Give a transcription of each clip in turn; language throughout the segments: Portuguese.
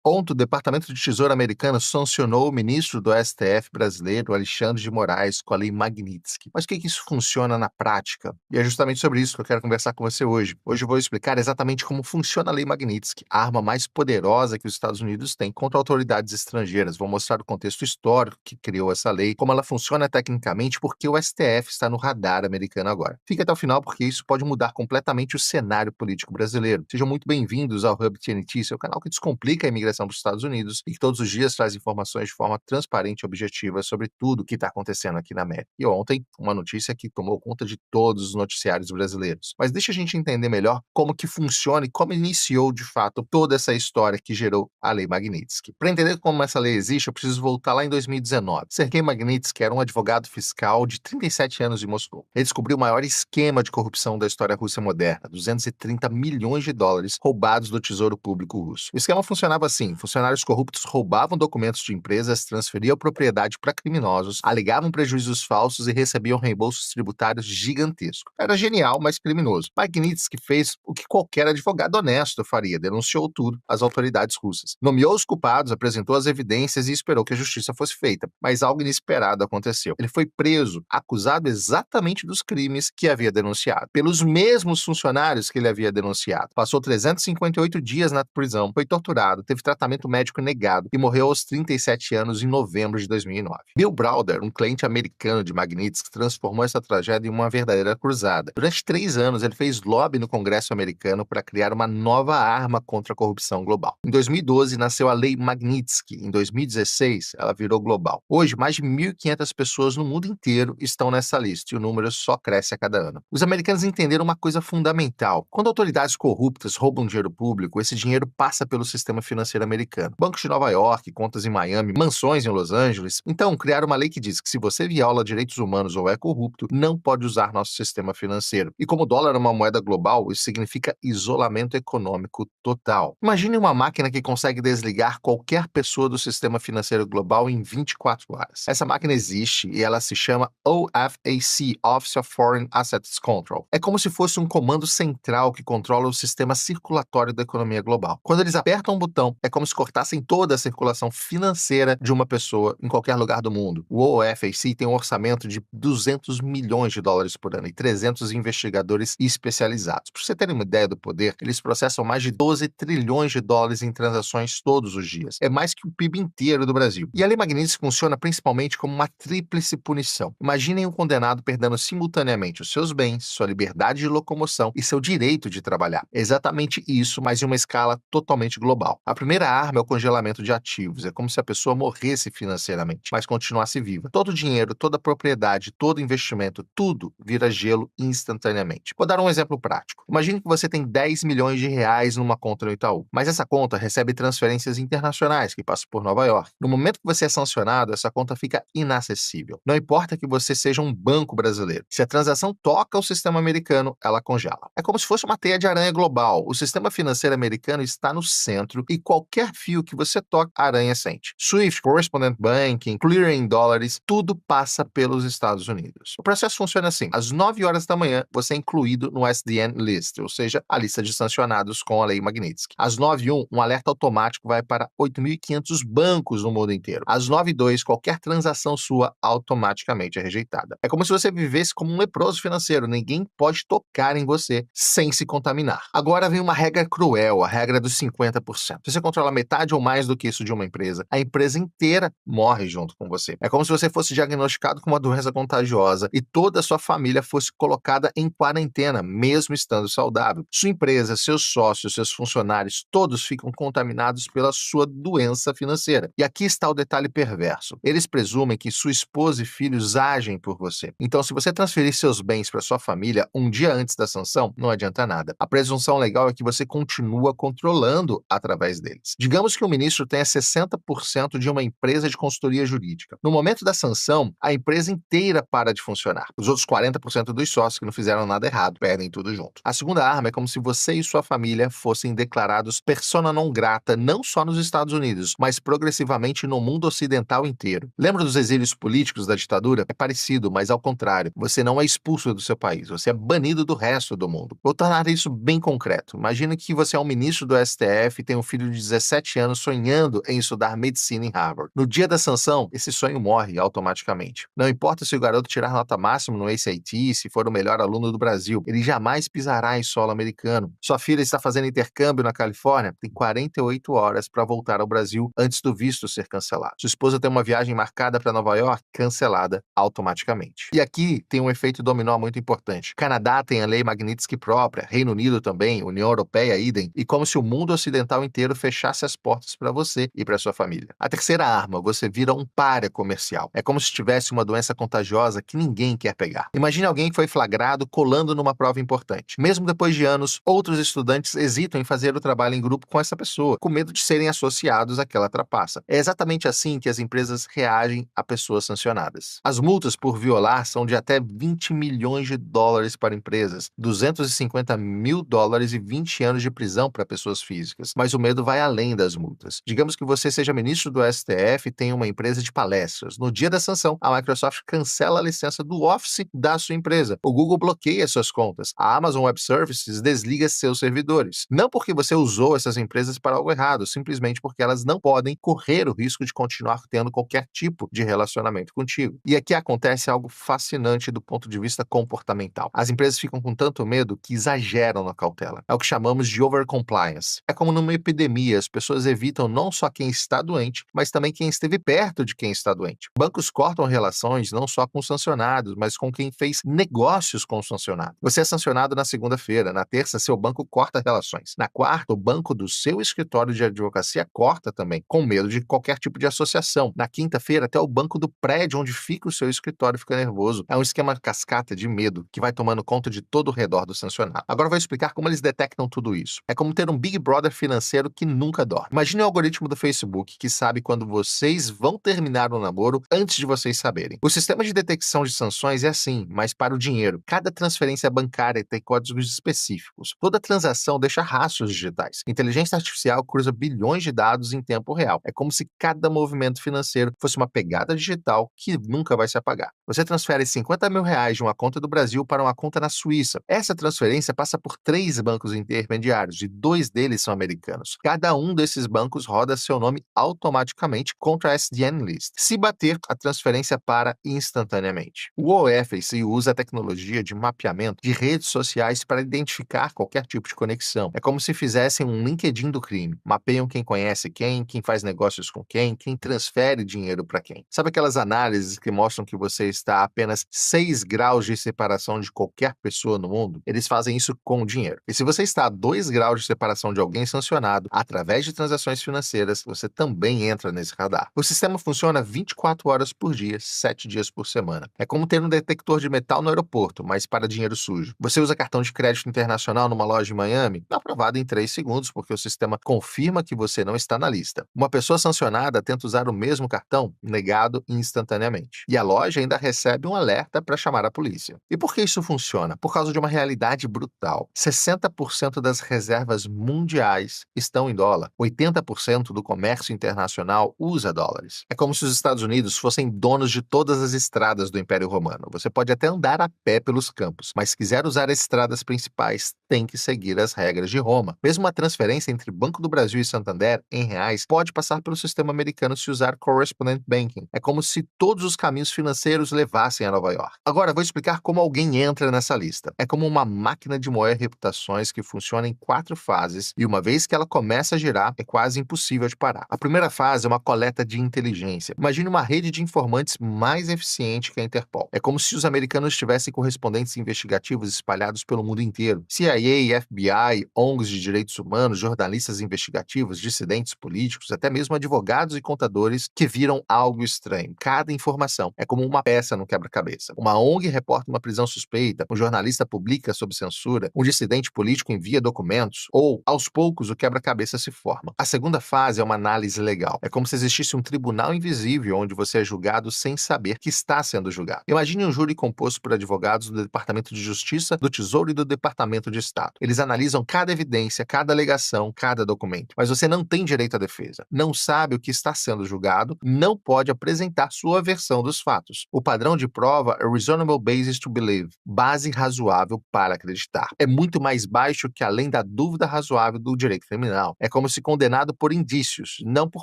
Ontem, o Departamento de Tesouro americano sancionou o ministro do STF brasileiro, Alexandre de Moraes, com a Lei Magnitsky. Mas o que isso funciona na prática? E é justamente sobre isso que eu quero conversar com você hoje. Hoje eu vou explicar exatamente como funciona a Lei Magnitsky, a arma mais poderosa que os Estados Unidos têm contra autoridades estrangeiras. Vou mostrar o contexto histórico que criou essa lei, como ela funciona tecnicamente, porque o STF está no radar americano agora. Fique até o final, porque isso pode mudar completamente o cenário político brasileiro. Sejam muito bem-vindos ao Hub TNT, seu canal que descomplica a imigração para os Estados Unidos e que todos os dias traz informações de forma transparente e objetiva sobre tudo o que está acontecendo aqui na América. E ontem, uma notícia que tomou conta de todos os noticiários brasileiros. Mas deixa a gente entender melhor como que funciona e como iniciou, de fato, toda essa história que gerou a Lei Magnitsky. Para entender como essa lei existe, eu preciso voltar lá em 2019. Sergei Magnitsky era um advogado fiscal de 37 anos em Moscou. Ele descobriu o maior esquema de corrupção da história russa moderna, 230 milhões de dólares roubados do tesouro público russo. O esquema funcionava assim: funcionários corruptos roubavam documentos de empresas, transferiam propriedade para criminosos, alegavam prejuízos falsos e recebiam reembolsos tributários gigantescos. Era genial, mas criminoso. Magnitsky fez o que qualquer advogado honesto faria: denunciou tudo às autoridades russas. Nomeou os culpados, apresentou as evidências e esperou que a justiça fosse feita. Mas algo inesperado aconteceu. Ele foi preso, acusado exatamente dos crimes que havia denunciado, pelos mesmos funcionários que ele havia denunciado. Passou 358 dias na prisão, foi torturado, teve tratamento médico negado e morreu aos 37 anos em novembro de 2009. Bill Browder, um cliente americano de Magnitsky, transformou essa tragédia em uma verdadeira cruzada. Durante 3 anos, ele fez lobby no Congresso americano para criar uma nova arma contra a corrupção global. Em 2012, nasceu a Lei Magnitsky. Em 2016, ela virou global. Hoje, mais de 1.500 pessoas no mundo inteiro estão nessa lista e o número só cresce a cada ano. Os americanos entenderam uma coisa fundamental: quando autoridades corruptas roubam dinheiro público, esse dinheiro passa pelo sistema financeiro americano. Bancos de Nova York, contas em Miami, mansões em Los Angeles. Então, criaram uma lei que diz que se você viola direitos humanos ou é corrupto, não pode usar nosso sistema financeiro. E como o dólar é uma moeda global, isso significa isolamento econômico total. Imagine uma máquina que consegue desligar qualquer pessoa do sistema financeiro global em 24 horas. Essa máquina existe e ela se chama OFAC, Office of Foreign Assets Control. É como se fosse um comando central que controla o sistema circulatório da economia global. Quando eles apertam um botão, é como se cortassem toda a circulação financeira de uma pessoa em qualquer lugar do mundo. O OFAC tem um orçamento de 200 milhões de dólares por ano e 300 investigadores especializados. Para você ter uma ideia do poder, eles processam mais de 12 trilhões de dólares em transações todos os dias. É mais que o PIB inteiro do Brasil. E a Lei Magnitsky funciona principalmente como uma tríplice punição. Imaginem um condenado perdendo simultaneamente os seus bens, sua liberdade de locomoção e seu direito de trabalhar. É exatamente isso, mas em uma escala totalmente global. A primeira arma é o congelamento de ativos. É como se a pessoa morresse financeiramente, mas continuasse viva. Todo o dinheiro, toda a propriedade, todo investimento, tudo vira gelo instantaneamente. Vou dar um exemplo prático. Imagine que você tem 10 milhões de reais numa conta no Itaú, mas essa conta recebe transferências internacionais que passam por Nova York. No momento que você é sancionado, essa conta fica inacessível. Não importa que você seja um banco brasileiro. Se a transação toca o sistema americano, ela congela. É como se fosse uma teia de aranha global. O sistema financeiro americano está no centro e qualquer fio que você toca, a aranha sente. SWIFT, Correspondent Banking, Clearing em dólares, tudo passa pelos Estados Unidos. O processo funciona assim: às 9 horas da manhã, você é incluído no SDN List, ou seja, a lista de sancionados com a Lei Magnitsky. Às 9h01, um alerta automático vai para 8.500 bancos no mundo inteiro. Às 9h02, qualquer transação sua automaticamente é rejeitada. É como se você vivesse como um leproso financeiro. Ninguém pode tocar em você sem se contaminar. Agora vem uma regra cruel, a regra dos 50%. Se você controla metade ou mais do que isso de uma empresa, a empresa inteira morre junto com você. É como se você fosse diagnosticado com uma doença contagiosa e toda a sua família fosse colocada em quarentena, mesmo estando saudável. Sua empresa, seus sócios, seus funcionários, todos ficam contaminados pela sua doença financeira. E aqui está o detalhe perverso: eles presumem que sua esposa e filhos agem por você. Então, se você transferir seus bens para sua família um dia antes da sanção, não adianta nada. A presunção legal é que você continua controlando através deles. Digamos que o ministro tenha 60% de uma empresa de consultoria jurídica. No momento da sanção, a empresa inteira para de funcionar. Os outros 40% dos sócios que não fizeram nada errado perdem tudo junto. A segunda arma é como se você e sua família fossem declarados persona non grata não só nos Estados Unidos, mas progressivamente no mundo ocidental inteiro. Lembra dos exílios políticos da ditadura? É parecido, mas ao contrário. Você não é expulso do seu país, você é banido do resto do mundo. Vou tornar isso bem concreto. Imagina que você é um ministro do STF e tem um filho de 17 anos sonhando em estudar medicina em Harvard. No dia da sanção, esse sonho morre automaticamente. Não importa se o garoto tirar nota máxima no ACT, se for o melhor aluno do Brasil, ele jamais pisará em solo americano. Sua filha está fazendo intercâmbio na Califórnia, tem 48 horas para voltar ao Brasil antes do visto ser cancelado. Sua esposa tem uma viagem marcada para Nova York, cancelada automaticamente. E aqui tem um efeito dominó muito importante. Canadá tem a lei Magnitsky própria, Reino Unido também, União Europeia, idem, e como se o mundo ocidental inteiro fechasse as portas para você e para sua família. A terceira arma, você vira um pária comercial. É como se tivesse uma doença contagiosa que ninguém quer pegar. Imagine alguém que foi flagrado colando numa prova importante. Mesmo depois de anos, outros estudantes hesitam em fazer o trabalho em grupo com essa pessoa, com medo de serem associados àquela trapaça. É exatamente assim que as empresas reagem a pessoas sancionadas. As multas por violar são de até 20 milhões de dólares para empresas, 250 mil dólares e 20 anos de prisão para pessoas físicas. Mas o medo vai além das multas. Digamos que você seja ministro do STF e tenha uma empresa de palestras. No dia da sanção, a Microsoft cancela a licença do Office da sua empresa. O Google bloqueia suas contas. A Amazon Web Services desliga seus servidores. Não porque você usou essas empresas para algo errado, simplesmente porque elas não podem correr o risco de continuar tendo qualquer tipo de relacionamento contigo. E aqui acontece algo fascinante do ponto de vista comportamental. As empresas ficam com tanto medo que exageram na cautela. É o que chamamos de overcompliance. É como numa epidemia, as pessoas evitam não só quem está doente, mas também quem esteve perto de quem está doente. Bancos cortam relações não só com os sancionados, mas com quem fez negócios com o sancionado. Você é sancionado na segunda-feira, na terça seu banco corta relações. Na quarta, o banco do seu escritório de advocacia corta também, com medo de qualquer tipo de associação. Na quinta-feira, até o banco do prédio onde fica o seu escritório fica nervoso. É um esquema cascata de medo que vai tomando conta de todo o redor do sancionado. Agora eu vou explicar como eles detectam tudo isso. É como ter um Big Brother financeiro que nunca dorme. Imagine o algoritmo do Facebook que sabe quando vocês vão terminar o namoro antes de vocês saberem. O sistema de detecção de sanções é assim, mas para o dinheiro. Cada transferência bancária tem códigos específicos. Toda transação deixa rastros digitais. Inteligência artificial cruza bilhões de dados em tempo real. É como se cada movimento financeiro fosse uma pegada digital que nunca vai se apagar. Você transfere 50 mil reais de uma conta do Brasil para uma conta na Suíça. Essa transferência passa por 3 bancos intermediários e 2 deles são americanos. Cada um desses bancos roda seu nome automaticamente contra a SDN List. Se bater, a transferência para instantaneamente. O OFAC usa a tecnologia de mapeamento de redes sociais para identificar qualquer tipo de conexão. É como se fizessem um LinkedIn do crime. Mapeiam quem conhece quem faz negócios com quem transfere dinheiro para quem. Sabe aquelas análises que mostram que você está a apenas 6 graus de separação de qualquer pessoa no mundo? Eles fazem isso com o dinheiro. E se você está a 2 graus de separação de alguém sancionado através de transações financeiras, você também entra nesse radar. O sistema funciona 24 horas por dia, 7 dias por semana. É como ter um detector de metal no aeroporto, mas para dinheiro sujo. Você usa cartão de crédito internacional numa loja em Miami? Aprovado em 3 segundos, porque o sistema confirma que você não está na lista. Uma pessoa sancionada tenta usar o mesmo cartão? Negado instantaneamente. E a loja ainda recebe um alerta para chamar a polícia. E por que isso funciona? Por causa de uma realidade brutal. 60% das reservas mundiais estão em dólar. 80% do comércio internacional usa dólares. É como se os Estados Unidos fossem donos de todas as estradas do Império Romano. Você pode até andar a pé pelos campos, mas se quiser usar as estradas principais, tem que seguir as regras de Roma. Mesmo uma transferência entre Banco do Brasil e Santander em reais pode passar pelo sistema americano se usar Correspondent Banking. É como se todos os caminhos financeiros levassem a Nova York. Agora, vou explicar como alguém entra nessa lista. É como uma máquina de moer reputações que funciona em 4 fases e uma vez que ela começa a girar, é quase impossível de parar. A primeira fase é uma coleta de inteligência. Imagine uma rede de informantes mais eficiente que a Interpol. É como se os americanos tivessem correspondentes investigativos espalhados pelo mundo inteiro. CIA, FBI, ONGs de direitos humanos, jornalistas investigativos, dissidentes políticos, até mesmo advogados e contadores que viram algo estranho. Cada informação é como uma peça no quebra-cabeça. Uma ONG reporta uma prisão suspeita, um jornalista publica sob censura, um dissidente político envia documentos, ou, aos poucos, o quebra-cabeça se forma. A segunda fase é uma análise legal. É como se existisse um tribunal invisível onde você é julgado sem saber que está sendo julgado. Imagine um júri composto por advogados do Departamento de Justiça, do Tesouro e do Departamento de Estado. Eles analisam cada evidência, cada alegação, cada documento. Mas você não tem direito à defesa. Não sabe o que está sendo julgado, não pode apresentar sua versão dos fatos. O padrão de prova é reasonable basis to believe, base razoável para acreditar. É muito mais baixo que além da dúvida razoável do direito criminal. É como como se condenado por indícios, não por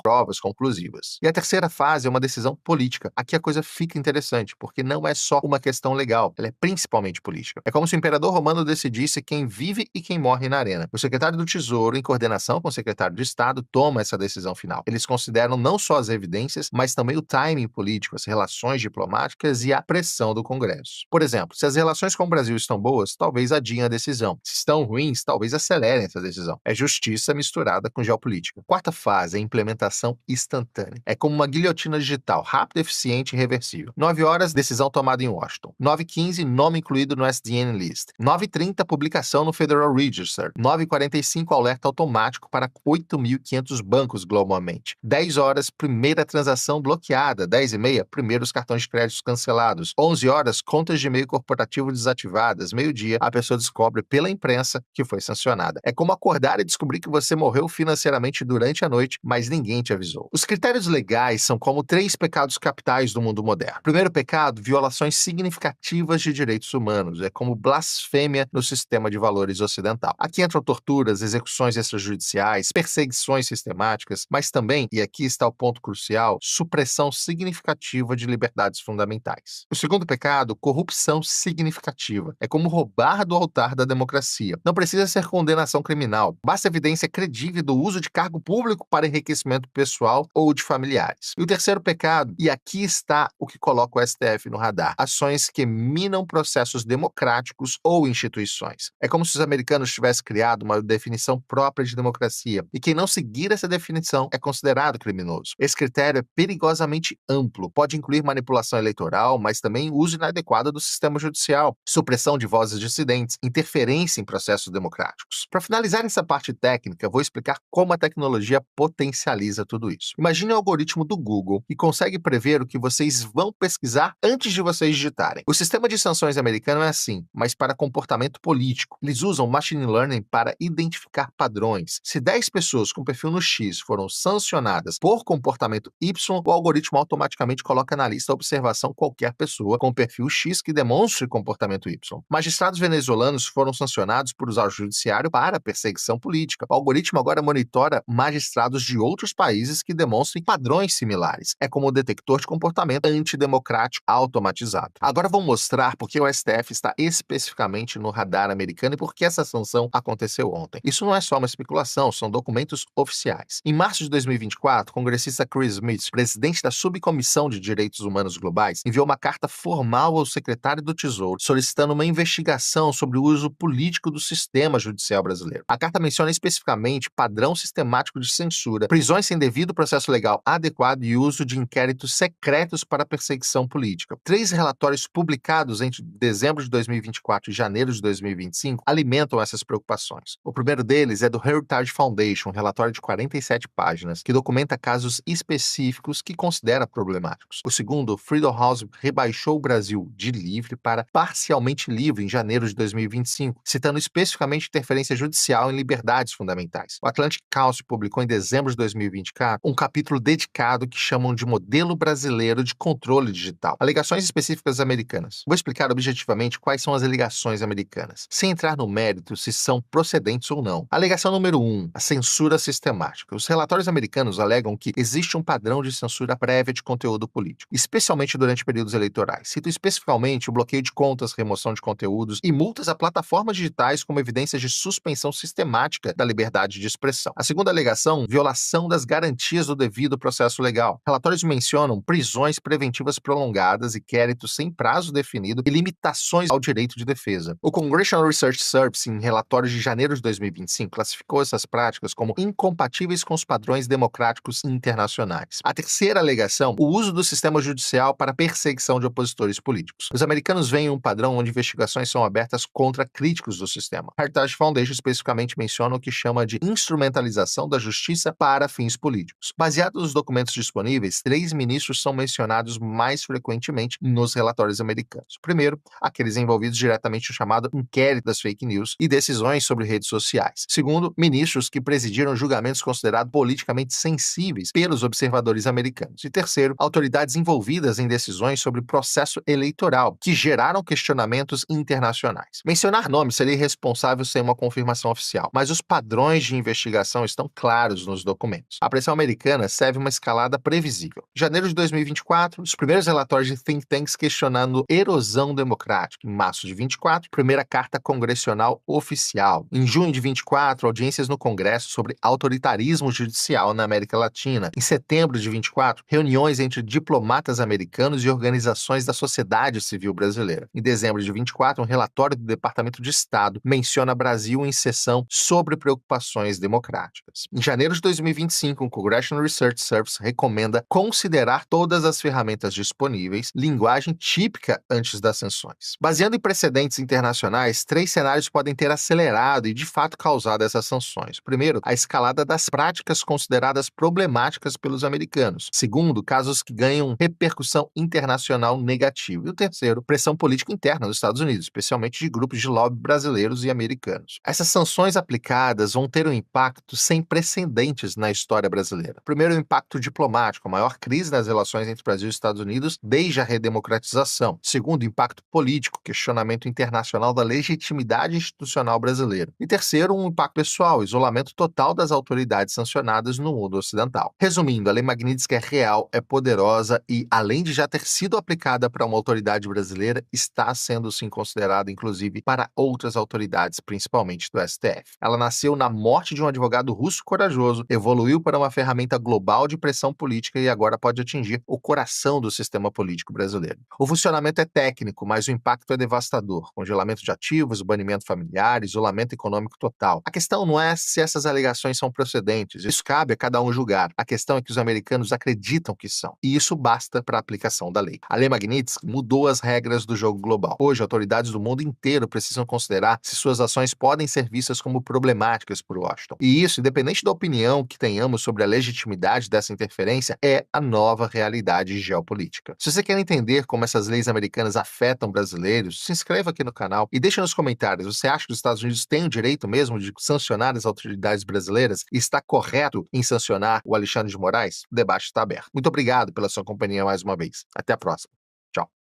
provas conclusivas. E a terceira fase é uma decisão política. Aqui a coisa fica interessante, porque não é só uma questão legal, ela é principalmente política. É como se o imperador romano decidisse quem vive e quem morre na arena. O secretário do Tesouro, em coordenação com o secretário de Estado, toma essa decisão final. Eles consideram não só as evidências, mas também o timing político, as relações diplomáticas e a pressão do Congresso. Por exemplo, se as relações com o Brasil estão boas, talvez adiem a decisão. Se estão ruins, talvez acelerem essa decisão. É justiça misturada com geopolítica. Quarta fase é a implementação instantânea. É como uma guilhotina digital, rápida, eficiente e reversível. 9 horas, decisão tomada em Washington. 9h15, nome incluído no SDN List. 9h30, publicação no Federal Register. 9h45, alerta automático para 8.500 bancos globalmente. 10 horas, primeira transação bloqueada. 10h30, primeiros cartões de crédito cancelados. 11 horas, contas de e-mail corporativo desativadas. Meio-dia, a pessoa descobre pela imprensa que foi sancionada. É como acordar e descobrir que você morreu financeiramente durante a noite, mas ninguém te avisou. Os critérios legais são como 3 pecados capitais do mundo moderno. Primeiro pecado, violações significativas de direitos humanos. É como blasfêmia no sistema de valores ocidental. Aqui entram torturas, execuções extrajudiciais, perseguições sistemáticas, mas também, e aqui está o ponto crucial, supressão significativa de liberdades fundamentais. O segundo pecado, corrupção significativa. É como roubar do altar da democracia. Não precisa ser condenação criminal. Basta evidência credível do uso de cargo público para enriquecimento pessoal ou de familiares. E o terceiro pecado, e aqui está o que coloca o STF no radar, ações que minam processos democráticos ou instituições. É como se os americanos tivessem criado uma definição própria de democracia, e quem não seguir essa definição é considerado criminoso. Esse critério é perigosamente amplo, pode incluir manipulação eleitoral, mas também uso inadequado do sistema judicial, supressão de vozes dissidentes, interferência em processos democráticos. Para finalizar essa parte técnica, vou explicar como a tecnologia potencializa tudo isso. Imagine o algoritmo do Google que consegue prever o que vocês vão pesquisar antes de vocês digitarem. O sistema de sanções americano é assim, mas para comportamento político. Eles usam machine learning para identificar padrões. Se 10 pessoas com perfil no X foram sancionadas por comportamento Y, o algoritmo automaticamente coloca na lista a observação qualquer pessoa com perfil X que demonstre comportamento Y. Magistrados venezuelanos foram sancionados por usar o judiciário para perseguição política. O algoritmo agora monitora magistrados de outros países que demonstrem padrões similares. É como um detector de comportamento antidemocrático automatizado. Agora vou mostrar por que o STF está especificamente no radar americano e por que essa sanção aconteceu ontem. Isso não é só uma especulação, são documentos oficiais. Em março de 2024, o congressista Chris Smith, presidente da Subcomissão de Direitos Humanos Globais, enviou uma carta formal ao secretário do Tesouro solicitando uma investigação sobre o uso político do sistema judicial brasileiro. A carta menciona especificamente padrão sistemático de censura, prisões sem devido processo legal adequado e uso de inquéritos secretos para perseguição política. 3 relatórios publicados entre dezembro de 2024 e janeiro de 2025 alimentam essas preocupações. O primeiro deles é do Heritage Foundation, um relatório de 47 páginas, que documenta casos específicos que considera problemáticos. O segundo, Freedom House rebaixou o Brasil de livre para parcialmente livre em janeiro de 2025, citando especificamente interferência judicial em liberdades fundamentais. O Atlantic Council publicou em dezembro de 2024 um capítulo dedicado que chamam de Modelo Brasileiro de Controle Digital. Alegações específicas americanas. Vou explicar objetivamente quais são as alegações americanas, sem entrar no mérito se são procedentes ou não. Alegação número 1, a censura sistemática. Os relatórios americanos alegam que existe um padrão de censura prévia de conteúdo político, especialmente durante períodos eleitorais. Cito especificamente o bloqueio de contas, remoção de conteúdos e multas a plataformas digitais como evidências de suspensão sistemática da liberdade de expressão. A segunda alegação, violação das garantias do devido processo legal. Relatórios mencionam prisões preventivas prolongadas, inquéritos sem prazo definido e limitações ao direito de defesa. O Congressional Research Service, em relatórios de janeiro de 2025, classificou essas práticas como incompatíveis com os padrões democráticos internacionais. A terceira alegação, o uso do sistema judicial para perseguição de opositores políticos. Os americanos veem um padrão onde investigações são abertas contra críticos do sistema. Heritage Foundation especificamente menciona o que chama de instrumentalização da justiça para fins políticos. Baseado nos documentos disponíveis, 3 ministros são mencionados mais frequentemente nos relatórios americanos. Primeiro, aqueles envolvidos diretamente no chamado inquérito das fake news e decisões sobre redes sociais. Segundo, ministros que presidiram julgamentos considerados politicamente sensíveis pelos observadores americanos. E terceiro, autoridades envolvidas em decisões sobre processo eleitoral, que geraram questionamentos internacionais. Mencionar nomes seria irresponsável sem uma confirmação oficial, mas os padrões de investigação investigação estão claros nos documentos. A pressão americana serve uma escalada previsível. Em janeiro de 2024, os primeiros relatórios de think tanks questionando erosão democrática. Em março de 24, primeira carta congressional oficial. Em junho de 24, audiências no Congresso sobre autoritarismo judicial na América Latina. Em setembro de 24, reuniões entre diplomatas americanos e organizações da sociedade civil brasileira. Em dezembro de 24, um relatório do Departamento de Estado menciona Brasil em sessão sobre preocupações democráticas. Em janeiro de 2025, o Congressional Research Service recomenda considerar todas as ferramentas disponíveis, linguagem típica antes das sanções. Baseando em precedentes internacionais, 3 cenários podem ter acelerado e, de fato, causado essas sanções. Primeiro, a escalada das práticas consideradas problemáticas pelos americanos. Segundo, casos que ganham repercussão internacional negativa. E o terceiro, pressão política interna nos Estados Unidos, especialmente de grupos de lobby brasileiros e americanos. Essas sanções aplicadas vão ter um impacto sem precedentes na história brasileira. Primeiro, o impacto diplomático, a maior crise nas relações entre Brasil e Estados Unidos desde a redemocratização. Segundo, o impacto político, questionamento internacional da legitimidade institucional brasileira. E terceiro, um impacto pessoal, isolamento total das autoridades sancionadas no mundo ocidental. Resumindo, a Lei Magnitsky é real, é poderosa e, além de já ter sido aplicada para uma autoridade brasileira, está sendo sim considerada, inclusive, para outras autoridades, principalmente do STF. Ela nasceu na morte de um advogado russo corajoso, evoluiu para uma ferramenta global de pressão política e agora pode atingir o coração do sistema político brasileiro. O funcionamento é técnico, mas o impacto é devastador. Congelamento de ativos, banimento familiar, isolamento econômico total. A questão não é se essas alegações são procedentes, isso cabe a cada um julgar. A questão é que os americanos acreditam que são, e isso basta para a aplicação da lei. A Lei Magnitsky mudou as regras do jogo global. Hoje, autoridades do mundo inteiro precisam considerar se suas ações podem ser vistas como problemáticas por Washington. E isso, independente da opinião que tenhamos sobre a legitimidade dessa interferência, é a nova realidade geopolítica. Se você quer entender como essas leis americanas afetam brasileiros, se inscreva aqui no canal e deixe nos comentários, você acha que os Estados Unidos têm o direito mesmo de sancionar as autoridades brasileiras e está correto em sancionar o Alexandre de Moraes? O debate está aberto. Muito obrigado pela sua companhia mais uma vez. Até a próxima. Tchau.